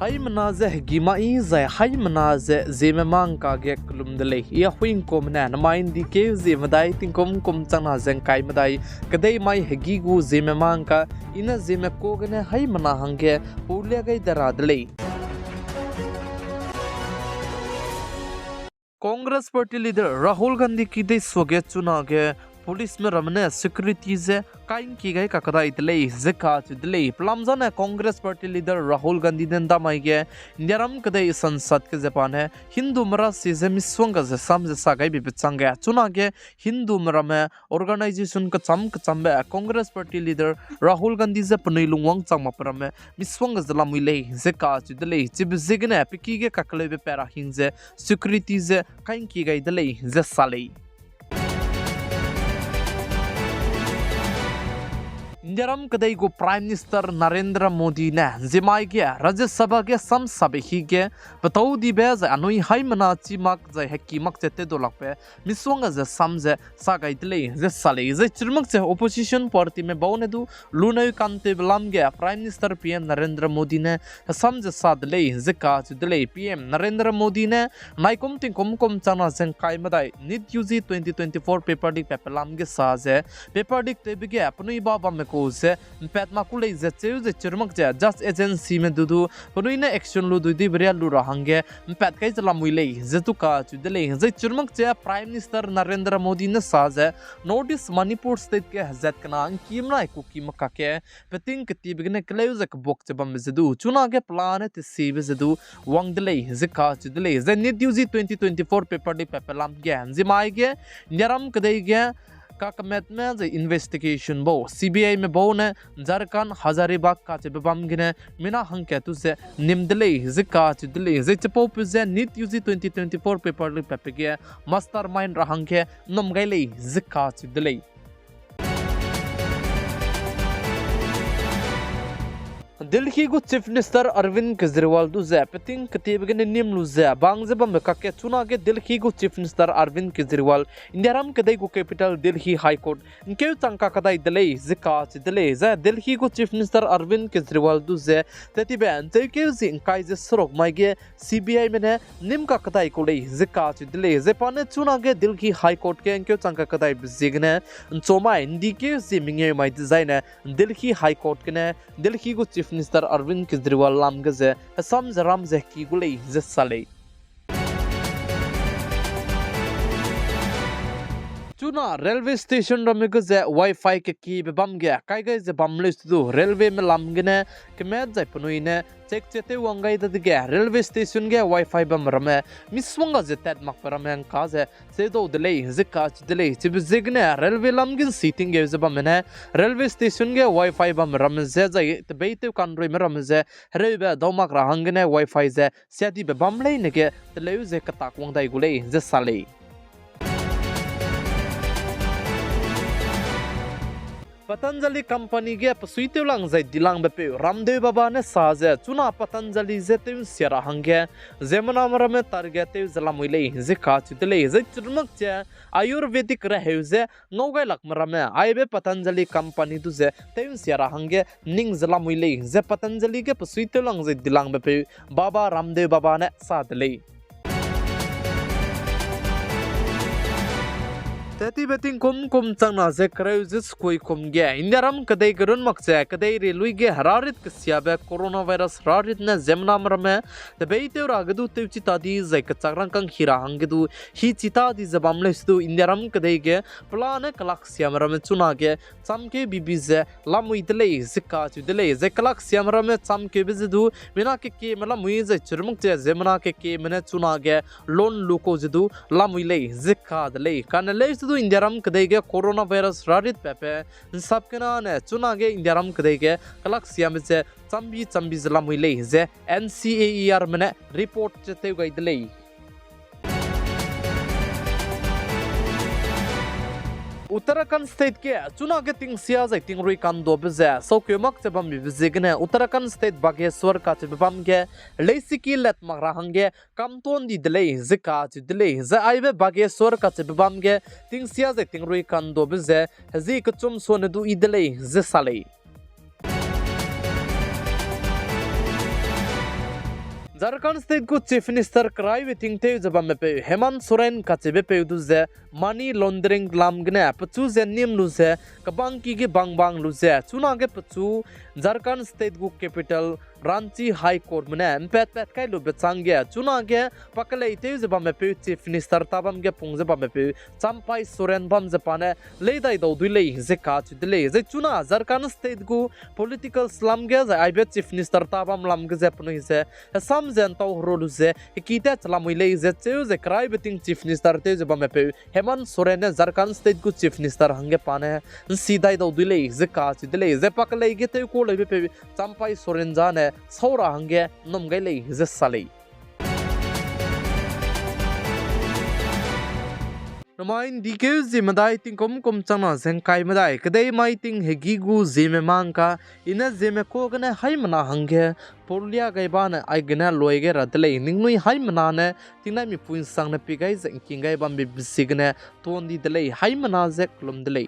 Haimanaze Gimai Zai Haimanaze ZemeMaNka get Klumdele, Yahuin Comna, Mind the cave Zemadai, Tinkum Kumtana Zenkai Madai, Kade my Hegigu ZemeMaNka, in a Zemekogane Haimana Hange, Ulega Daradle. Congress Party leader Rahul Gandhi की दे स्वगत चुनाव के police में रमने security से कायम की गई ककदा इतले ज़िकात इतले प्लामज़न है कांग्रेस पार्टी लीडर राहुल गांधी ने दामाई के नियरम कदे संसद के ज़बान है हिंदू मरा सीज़े मिस्वंग से सामने सागाई भी बिचंग है चुनाव के हिंदू मरा में ऑर्गेनाइजेशन का चम है कांग्रेस पार्टी लीडर राहुल गांधी से पनीलुंग चम पर में मिस्वंग ज़ला मुइले ज़िकात इतले जिब ज़िगने पिकी के ककले पे पैरा हिंजे सिक्योरिटी से कायम की गई इतले ज़साले इंडियम कदई को प्राइम मिनिस्टर नरेंद्र मोदी ने जिमाई के राज्य सभा के सम सभी के बताऊ दिबेज अनुई हाई मना चिमक जय हकी मक चते दोलक पे मिसवंग जे समझे सागाइतले जे साले जे चिरमक से ओपोजिशन पार्टी में बहुने दु लुनय कांते बलम के prime minister PM Narendra Modi ने समझे सादले जे काज दले पीएम नरेंद्र मोदी ने नाइकुम तिंकुम चना जन कायमदाई नीट यूजी 2024 पेपर डिक पेपलम के साजे पेपर डिक ते बिगे अपनी बाबा में से पैतमा कुले जचेउ जे चिरमक जे जस्ट एजेंसी में दुदु पनुइने एक्शन लु दुदि बरिया लु रहंगे पैत kai चला मुइले जतुका चुदले जे चिरमक जे प्राइम मिनिस्टर नरेंद्र मोदी ने साज नॉर्थ ईस्ट मणिपुर स्टेट के हजत कना कीमना को कीमका के पतिंग कति बिगने क्लेउ जक बोक जबम जदु चुना के प्लान ते सीबे जदु वांगदले जका चुदले जे नीट यूजी 2024 पेपर दि पेपलाम के जिमाई के निरम कदई के का कमेट में जे इन्वेस्टिगेशन बो सीबीआई में बो ने झारखंड हजारीबाग का चबम गिने मिना हंके तुसे निमदले जिका चुदले जे चपो पुजे नीट यूजी 2024 पेपर पेपगे मास्टरमाइंड रहंके नमगैले जिका चुदले दिल्ली को चीफ मिनिस्टर अरविंद केजरीवाल दुजे पतिंग कतिबगने निम लुजे बांगजे बम काके चुना के दिल्ली को चीफ मिनिस्टर अरविंद केजरीवाल इंडियाराम कदई को कैपिटल दिल्ली हाई कोर्ट इनके तंका कदाई दले जिकाच दले जे दिल्ली को चीफ मिनिस्टर अरविंद केजरीवाल दुजे ततिबे तके जिंकाई जे सरोक माइगे सीबीआई में निम का कदाई कोले जिकाच दले जे पाने चुना के दिल्ली हाई कोर्ट के इनके तंका कदाई बिजिगने चोमा इंडिके जिमिंगे माइ डिजाइन दिल्ली हाई कोर्ट के दिल्ली को चीफ मिनिस्टर अरविंद केजरीवाल लाम गजे असम जराम जहकी गुले जसाले चुना रेलवे स्टेशन रमे गजे वाईफाई के की बम गया काय गए जे बमले दु रेलवे में लाम गने कमेत जाय पनुइने चेक चेते वंगाई दगे रेलवे स्टेशन के वाईफाई बम रमे मिसवंगा जे तत मक परमे काजे से दो दले जिकाच दले चिब जिगने रेलवे लामगिन सीटिंग के जे बमने रेलवे स्टेशन के वाईफाई बम रमे जे जाय तबेते कानरोय में रमे जे रेबे दोमक रहंगने वाईफाई जे सेदी बे बमले नेगे तले जे कताक वंगाई गुले जे साले पतंजलि कंपनी के पसुइते उलंग जाय दिलांग बे रामदेव बाबा ने साजे चुना पतंजलि जे तेम सेरा हंगे जेमना मरमे तारगेते जला मुइले जे काचुतले जे चुरमक जे आयुर्वेदिक रहे जे नौगे लकमरमे आइबे पतंजलि कंपनी दुजे तेम सेरा हंगे निंग जला मुइले जे पतंजलि के पसुइते उलंग जाय दिलांग बे बाबा रामदेव बाबा ने सादले तती बेटिंग कुम चंगना जे क्राइसिस कोई कुम गया इंडियाराम कदई गरुन मक्से कदई रेलवे के हरारित कसियाबे कोरोना वायरस हरारित ने जेमनाम रमे तबेते रागदु तेवची तादी जे कचरंग कंग हिरा हंगदु ही चिता दी जबामले सदु इंडियाराम कदई के प्लान कलाक्सियम रमे चुना के चमके बीबीजे लामुइतले जिका चुदले जे कलाक्सियम रमे चमके बिजदु बिना के मला मुइजे चुरमुक जे जेमना के मने चुना के लोन लुको जदु लामुइले जिका दले कानले इंडियाराम कदई के कोरोना वायरस रारित पेपे सबके नाने चुना के इंडियाराम कदई के कलाक्सिया में से चंबी जिला मुइले जे NCAER में रिपोर्ट चते गई दले उत्तराखंड स्टेट के चुना के तिंगसिया जाय तिंगरुई कांदो बजे सौक्यमक चबम बिजिगने उत्तराखंड स्टेट बागेश्वर का चबम के लेसिकी लेट मगराहंगे कमतोन दी दले जिका दले ज आइबे बागेश्वर का चबम के तिंगसिया जाय तिंगरुई कांदो बजे हजी कचुम सोनदु इदले ज साले Jharkhand state को chief minister krai we think te jaba me pe hemant soren ka chebe pe du ze money laundering lam gne pachu ze nim lu ze kabang ki ge bang lu ze chuna ge pachu Jharkhand state gu capital Ranchi High Court mane pet kai lu bechang ge chuna ge pakale te jaba me pe chief minister tabam ge pung jaba me pe champai soren bam je pane leidai do du le je ka chu de le je chuna Jharkhand state gu political slam ge ai be chief minister tabam lam ge je pnu je Assam zen tau rolu ze ikita chalamui le ze cheu ze krai beting chief minister te je bam pe hemant soren ne Jharkhand state gu chief minister hange pane sidai do du le ze ka chu de le je pakale ge te ko le pe champai soren ja ne saura hange nom gai le ze salei Ramain dikeu zimadai ting kom chana zengkai madai kadai mai ting hegi gu ZemeMaNka ina zeme ko gane hai mana hange porlia gai ban ai gana loige radle ningnui hai mana ne tingna mi puin sang na pigai zengking gai bam bi signe ton di dele hai mana zek lum dele